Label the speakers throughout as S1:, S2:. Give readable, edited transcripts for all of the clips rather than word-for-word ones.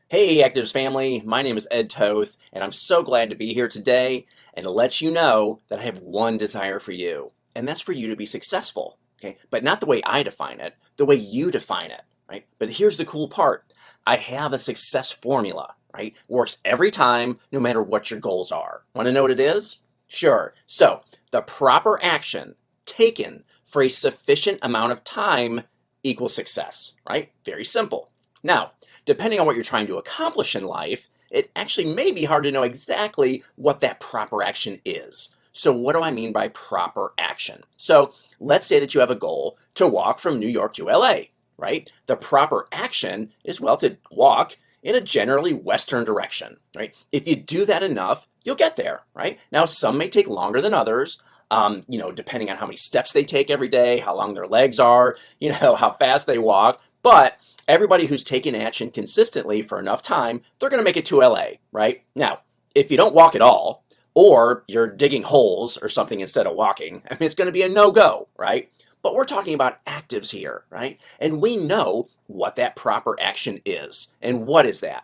S1: Hey, Actives family, my name is Ed Toth, and I'm so glad to be here today and to let you know that I have one desire for you, and that's for you to be successful, okay? But not the way I define it, the way you define it, right? But here's the cool part. I have a success formula, right? Works every time, no matter what your goals are. Want to know what it is? Sure. So, the proper action taken for a sufficient amount of time equals success, right? Very simple. Now, depending on what you're trying to accomplish in life, it actually may be hard to know exactly what that proper action is. So what do I mean by proper action? So let's say that you have a goal to walk from New York to LA, right? The proper action is, well, to walk in a generally Western direction, right? If you do that enough, you'll get there, right? Now, some may take longer than others, depending on how many steps they take every day, how long their legs are, how fast they walk. But everybody who's taken action consistently for enough time, they're going to make it to LA, right? Now, if you don't walk at all, or you're digging holes or something instead of walking, I mean, it's going to be a no-go, right? But we're talking about actives here, right? And we know what that proper action is. And what is that?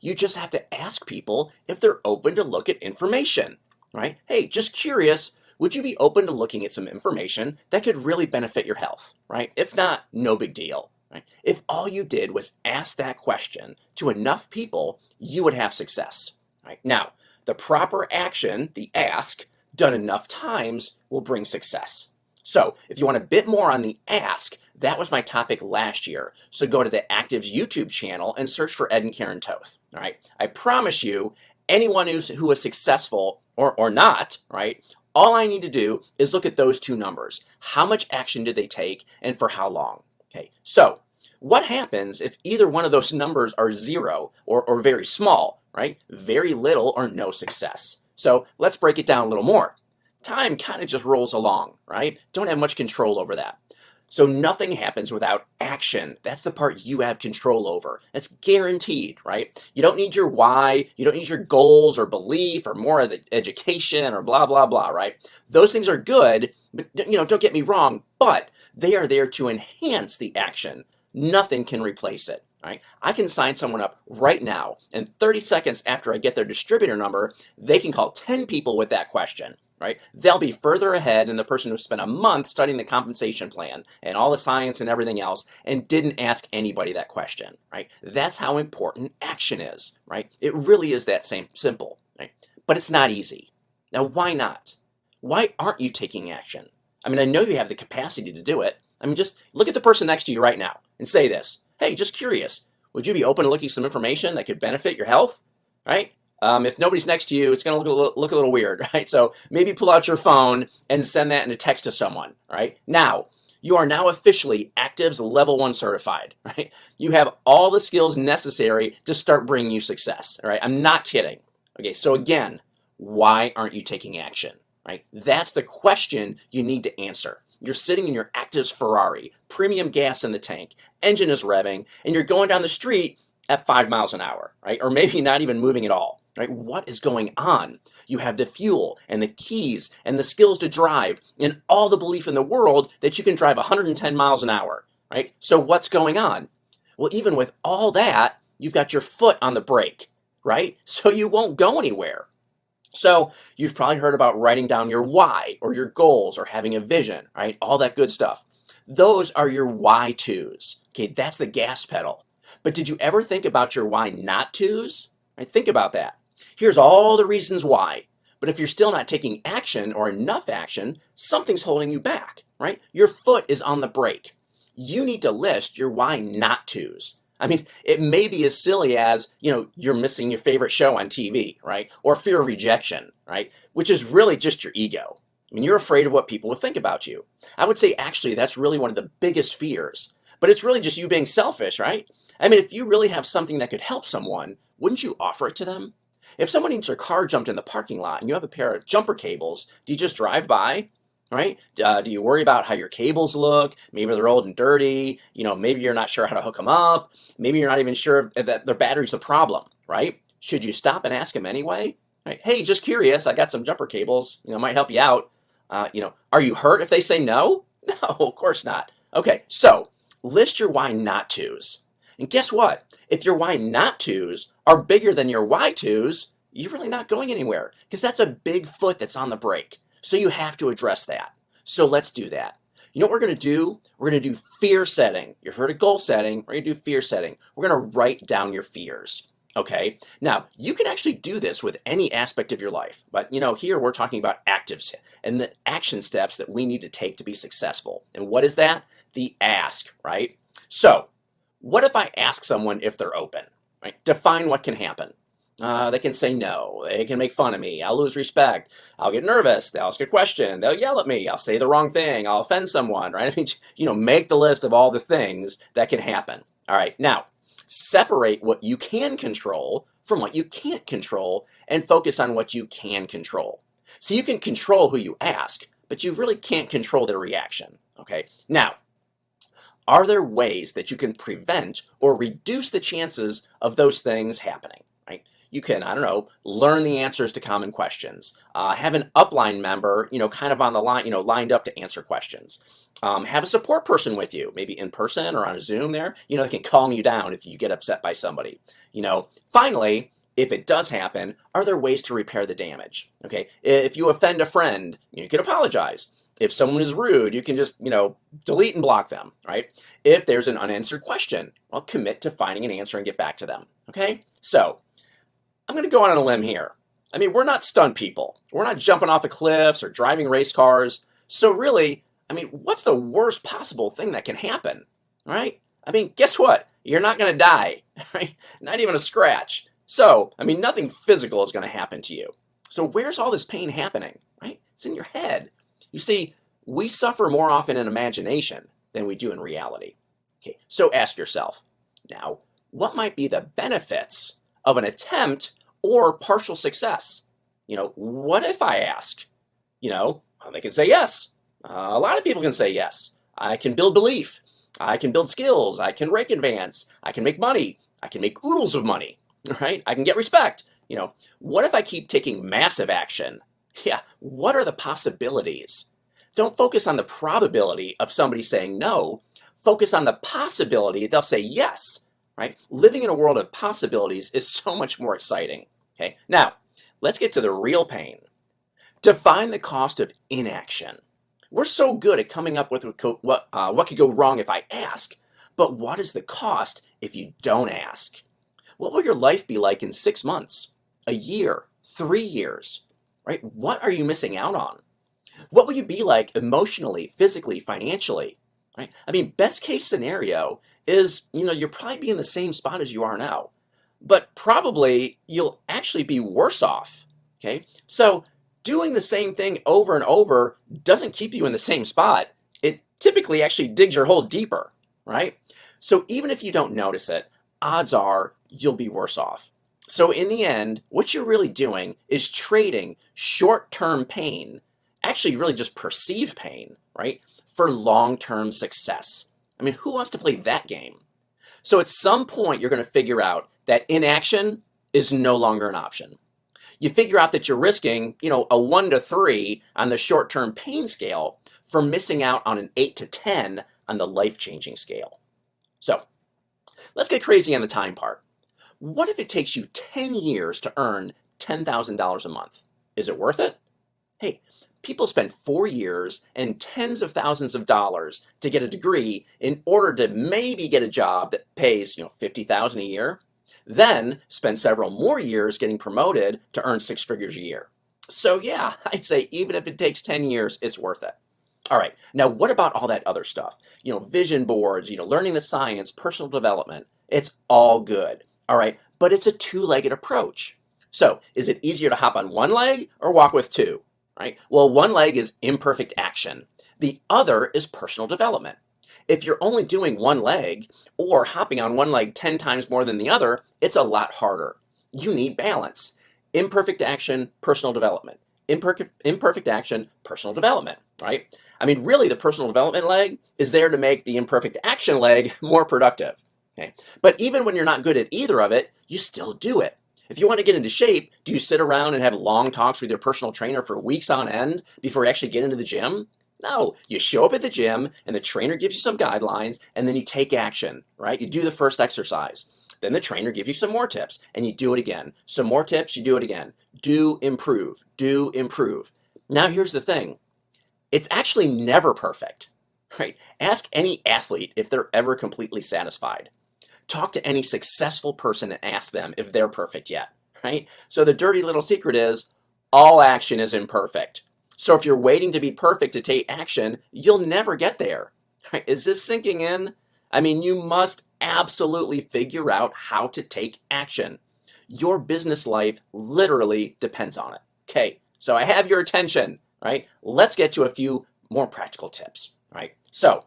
S1: You just have to ask people if they're open to look at information, right? Hey, just curious, would you be open to looking at some information that could really benefit your health, right? If not, no big deal. Right? If all you did was ask that question to enough people, you would have success. Right? Now, the proper action, the ask, done enough times will bring success. So if you want a bit more on the ask, that was my topic last year. So go to the Actives YouTube channel and search for Ed and Karen Toth. All right. I promise you, anyone who is successful or not, right? All I need to do is look at those two numbers. How much action did they take and for how long? Okay, so what happens if either one of those numbers are zero or very small, right? Very little or no success. So let's break it down a little more. Time kind of just rolls along, right? Don't have much control over that. So nothing happens without action. That's the part you have control over. That's guaranteed, right? You don't need your why, you don't need your goals or belief or more of the education or blah, blah, blah, right? Those things are good, but don't get me wrong, but they are there to enhance the action. Nothing can replace it. Right? I can sign someone up right now, and 30 seconds after I get their distributor number, they can call 10 people with that question. Right? They'll be further ahead than the person who spent a month studying the compensation plan and all the science and everything else and didn't ask anybody that question. Right? That's how important action is. Right? It really is that same simple. Right? But it's not easy. Now, why not? Why aren't you taking action? I mean, I know you have the capacity to do it. I mean, just look at the person next to you right now and say this. Hey, just curious, would you be open to looking at some information that could benefit your health? Right? If nobody's next to you, it's going to look a little weird, right? So maybe pull out your phone and send that in a text to someone, right? Now, you are now officially Actives Level 1 certified, right? You have all the skills necessary to start bringing you success, all right? I'm not kidding. Okay, so again, why aren't you taking action, right? That's the question you need to answer. You're sitting in your Actives Ferrari, premium gas in the tank, engine is revving, and you're going down the street at 5 miles an hour, right? Or maybe not even moving at all, right? What is going on? You have the fuel and the keys and the skills to drive and all the belief in the world that you can drive 110 miles an hour, right? So what's going on? Well, even with all that, you've got your foot on the brake, right? So you won't go anywhere. So you've probably heard about writing down your why or your goals or having a vision, right? All that good stuff. Those are your why tos. Okay, that's the gas pedal. But did you ever think about your why not tos? Right, think about that. Here's all the reasons why. But if you're still not taking action or enough action, something's holding you back, right? Your foot is on the brake. You need to list your why not tos. I mean, it may be as silly as, you're missing your favorite show on TV, right? Or fear of rejection, right? Which is really just your ego. I mean, you're afraid of what people will think about you. I would say actually that's really one of the biggest fears, but it's really just you being selfish, right? I mean, if you really have something that could help someone, wouldn't you offer it to them? If someone needs their car jumped in the parking lot and you have a pair of jumper cables, do you just drive by? Right? Do you worry about how your cables look? Maybe they're old and dirty. Maybe you're not sure how to hook them up. Maybe you're not even sure that their battery's the problem, right? Should you stop and ask them anyway? Right? Hey, just curious. I got some jumper cables. Might help you out. Are you hurt if they say no? No, of course not. Okay, so list your why not tos. And guess what? If your why not tos are bigger than your why tos, you're really not going anywhere because that's a big foot that's on the brake. So you have to address that. So let's do that. You know what we're going to do? We're going to do fear setting. You've heard of goal setting. We're going to do fear setting. We're going to write down your fears. Okay. Now, you can actually do this with any aspect of your life. But, here we're talking about actives and the action steps that we need to take to be successful. And what is that? The ask, right? So, what if I ask someone if they're open? Right? Define what can happen. They can say no. They can make fun of me. I'll lose respect. I'll get nervous. They'll ask a question. They'll yell at me. I'll say the wrong thing. I'll offend someone, right? I mean, make the list of all the things that can happen. All right. Now, separate what you can control from what you can't control and focus on what you can control. So you can control who you ask, but you really can't control their reaction. Okay. Now, are there ways that you can prevent or reduce the chances of those things happening? Right? You can, learn the answers to common questions. Have an upline member, kind of on the line, lined up to answer questions. Have a support person with you, maybe in person or on a Zoom there, they can calm you down if you get upset by somebody. Finally, if it does happen, are there ways to repair the damage? Okay, if you offend a friend, you can apologize. If someone is rude, you can just, delete and block them, right? If there's an unanswered question, well, commit to finding an answer and get back to them, okay? So, I'm going to go on a limb here. We're not stunt people. We're not jumping off the cliffs or driving race cars. So really, what's the worst possible thing that can happen, right? Guess what? You're not going to die, right? Not even a scratch. So, nothing physical is going to happen to you. So where's all this pain happening, right? It's in your head. You see, we suffer more often in imagination than we do in reality. Okay, so ask yourself, now, what might be the benefits of an attempt or partial success? What if I ask? They can say yes. A lot of people can say yes. I can build belief. I can build skills. I can rank advance. I can make money. I can make oodles of money, right? I can get respect. What if I keep taking massive action? Yeah, what are the possibilities? Don't focus on the probability of somebody saying no. Focus on the possibility they'll say yes. Right? Living in a world of possibilities is so much more exciting. Okay. Now, let's get to the real pain. Define the cost of inaction. We're so good at coming up with what could go wrong if I ask, but what is the cost if you don't ask? What will your life be like in 6 months, a year, 3 years? Right? What are you missing out on? What will you be like emotionally, physically, financially? Right? Best case scenario is, you'll probably be in the same spot as you are now, but probably you'll actually be worse off. Okay. So doing the same thing over and over doesn't keep you in the same spot. It typically actually digs your hole deeper, right? So even if you don't notice it, odds are you'll be worse off. So in the end, what you're really doing is trading short-term pain, actually really just perceived pain, right, for long-term success. Who wants to play that game? So at some point, you're going to figure out that inaction is no longer an option. You figure out that you're risking, a 1 to 3 on the short-term pain scale for missing out on an 8 to 10 on the life-changing scale. So let's get crazy on the time part. What if it takes you 10 years to earn $10,000 a month? Is it worth it? Hey, people spend 4 years and tens of thousands of dollars to get a degree in order to maybe get a job that pays, $50,000 a year, then spend several more years getting promoted to earn 6 figures a year. So yeah, I'd say even if it takes 10 years, it's worth it. All right, now what about all that other stuff? Vision boards, learning the science, personal development. It's all good, all right, but it's a two-legged approach. So is it easier to hop on one leg or walk with two? Right? Well, one leg is imperfect action. The other is personal development. If you're only doing one leg or hopping on one leg 10 times more than the other, it's a lot harder. You need balance. Imperfect action, personal development. Imperfect action, personal development, right? Really the personal development leg is there to make the imperfect action leg more productive. Okay? But even when you're not good at either of it, you still do it. If you want to get into shape, do you sit around and have long talks with your personal trainer for weeks on end before you actually get into the gym? No, you show up at the gym and the trainer gives you some guidelines and then you take action, right? You do the first exercise. Then the trainer gives you some more tips and you do it again. Some more tips, you do it again. Do improve, do improve. Now here's the thing. It's actually never perfect, right? Ask any athlete if they're ever completely satisfied. Talk to any successful person and ask them if they're perfect yet, right? So the dirty little secret is all action is imperfect. So if you're waiting to be perfect to take action, you'll never get there. Right? Is this sinking in? I mean, you must absolutely figure out how to take action. Your business life literally depends on it. Okay, so I have your attention, right? Let's get to a few more practical tips, right? So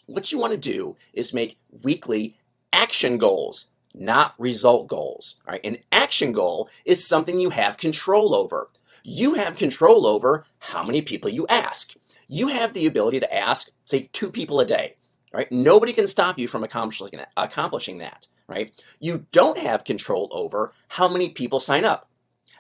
S1: what you want to do is make weekly action goals, not result goals, right? An action goal is something you have control over. You have control over how many people you ask. You have the ability to ask, say, 2 people a day, right? Nobody can stop you from accomplishing that, right? You don't have control over how many people sign up.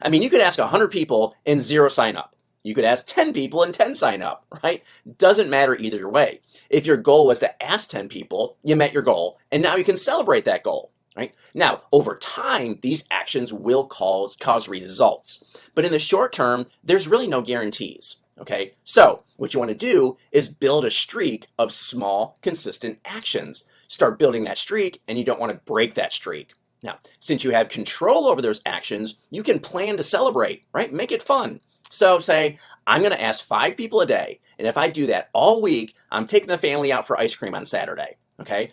S1: I mean, you could ask 100 people and 0 sign up. You could ask 10 people and 10 sign up, right? Doesn't matter either way. If your goal was to ask 10 people, you met your goal, and now you can celebrate that goal. Right? Now, over time, these actions will cause results. But in the short term, there's really no guarantees. Okay? So, what you want to do is build a streak of small, consistent actions. Start building that streak, and you don't want to break that streak. Now, since you have control over those actions, you can plan to celebrate, right? Make it fun. So say, I'm going to ask 5 people a day, and if I do that all week, I'm taking the family out for ice cream on Saturday. Okay?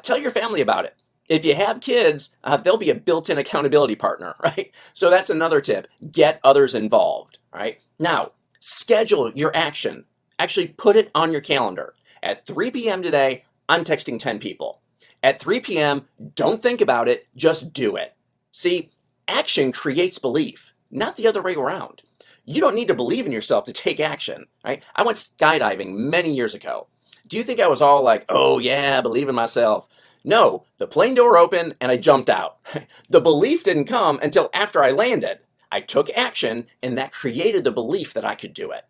S1: Tell your family about it. If you have kids, they'll be a built-in accountability partner, right? So that's another tip. Get others involved, right? Now, schedule your action. Actually put it on your calendar. At 3 p.m. today, I'm texting 10 people. At 3 p.m., don't think about it, just do it. See, action creates belief, not the other way around. You don't need to believe in yourself to take action, right? I went skydiving many years ago. Do you think I was all like, oh yeah, believe in myself? No, the plane door opened and I jumped out. The belief didn't come until after I landed. I took action and that created the belief that I could do it.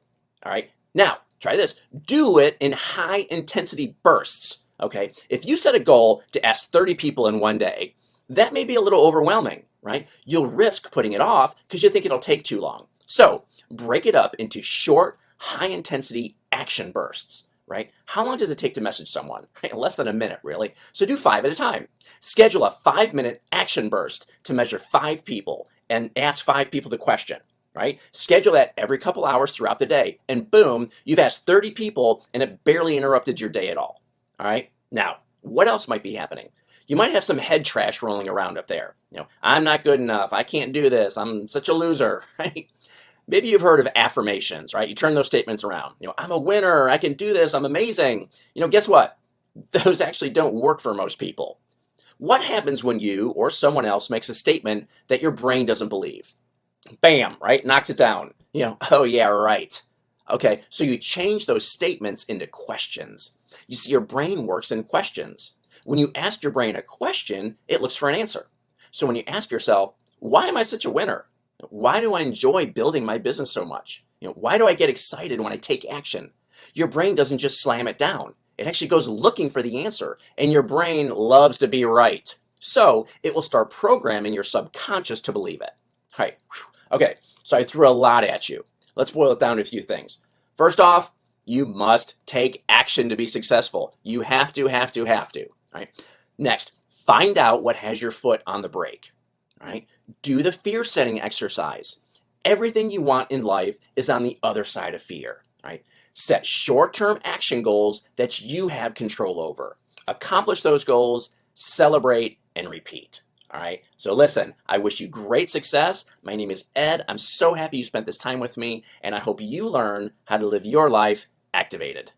S1: All right, now try this. Do it in high intensity bursts. Okay, if you set a goal to ask 30 people in one day, that may be a little overwhelming, right? You'll risk putting it off because you think it'll take too long. So break it up into short, high intensity action bursts. Right? How long does it take to message someone? Right? Less than a minute, really. So do 5 at a time. Schedule a 5-minute action burst to measure 5 people and ask 5 people the question, right? Schedule that every couple hours throughout the day, and boom, you've asked 30 people and it barely interrupted your day at all. All right? Now, what else might be happening? You might have some head trash rolling around up there. You know, I'm not good enough. I can't do this. I'm such a loser, right? Maybe you've heard of affirmations, right? You turn those statements around. You know, I'm a winner. I can do this. I'm amazing. You know, guess what? Those actually don't work for most people. What happens when you or someone else makes a statement that your brain doesn't believe? Bam, right? Knocks it down. You know, oh yeah, right. Okay, so you change those statements into questions. You see, your brain works in questions. When you ask your brain a question, it looks for an answer. So when you ask yourself, why am I such a winner? Why do I enjoy building my business so much? You know, why do I get excited when I take action? Your brain doesn't just slam it down. It actually goes looking for the answer, and your brain loves to be right. So it will start programming your subconscious to believe it. All right. Okay, so I threw a lot at you. Let's boil it down to a few things. First off, you must take action to be successful. You have to. All right. Next, find out what has your foot on the brake. All right. Do the fear setting exercise. Everything you want in life is on the other side of fear. All right. Set short-term action goals that you have control over. Accomplish those goals, celebrate, and repeat. All right. So listen, I wish you great success. My name is Ed. I'm so happy you spent this time with me, and I hope you learn how to live your life activated.